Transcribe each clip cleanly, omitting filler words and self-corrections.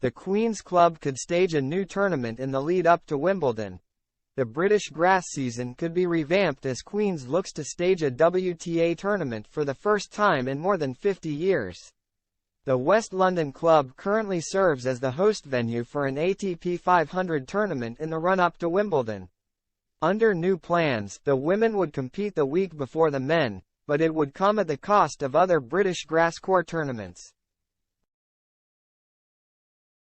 The Queen's Club could stage a new tournament in the lead up to Wimbledon. The British grass season could be revamped as Queen's looks to stage a WTA tournament for the first time in more than 50 years. The West London club currently serves as the host venue for an ATP 500 tournament in the run-up to Wimbledon. Under new plans, the women would compete the week before the men, but it would come at the cost of other British grass court tournaments.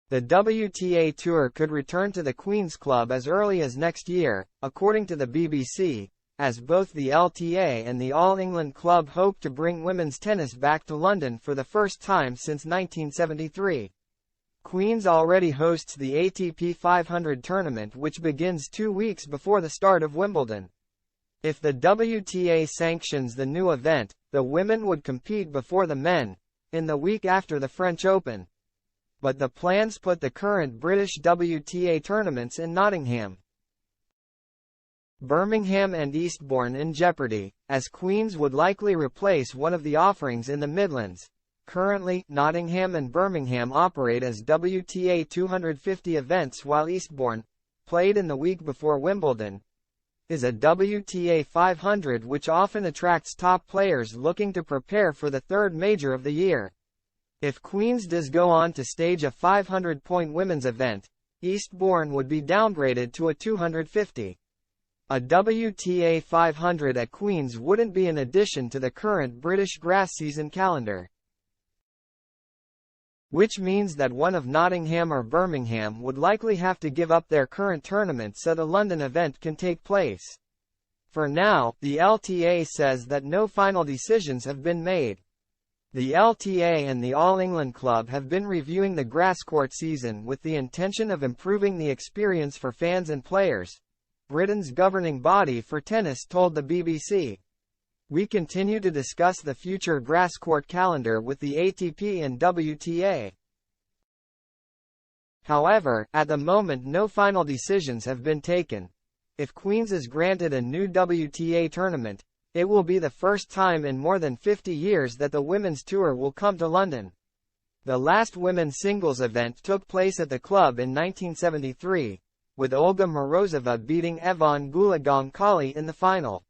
The WTA Tour could return to the Queen's Club as early as next year, according to the BBC, as both the LTA and the All England Club hope to bring women's tennis back to London for the first time since 1973. Queen's already hosts the ATP 500 tournament, which begins 2 weeks before the start of Wimbledon. If the WTA sanctions the new event, the women would compete before the men, in the week after the French Open. But the plans put the current British WTA tournaments in Nottingham, Birmingham and Eastbourne in jeopardy, as Queen's would likely replace one of the offerings in the Midlands. Currently, Nottingham and Birmingham operate as WTA 250 events, while Eastbourne, played in the week before Wimbledon, is a WTA 500 which often attracts top players looking to prepare for the third major of the year. If Queen's does go on to stage a 500-point women's event, Eastbourne would be downgraded to a 250. A WTA 500 at Queen's wouldn't be an addition to the current British grass season calendar, which means that one of Nottingham or Birmingham would likely have to give up their current tournament so the London event can take place. For now, the LTA says that no final decisions have been made. The LTA and the All England Club have been reviewing the grass court season with the intention of improving the experience for fans and players, Britain's governing body for tennis told the BBC. We continue to discuss the future grass court calendar with the ATP and WTA. However, at the moment no final decisions have been taken. If Queen's is granted a new WTA tournament, it will be the first time in more than 50 years that the Women's Tour will come to London. The last women's singles event took place at the club in 1973, with Olga Morozova beating Evonne Goolagong-Collie in the final.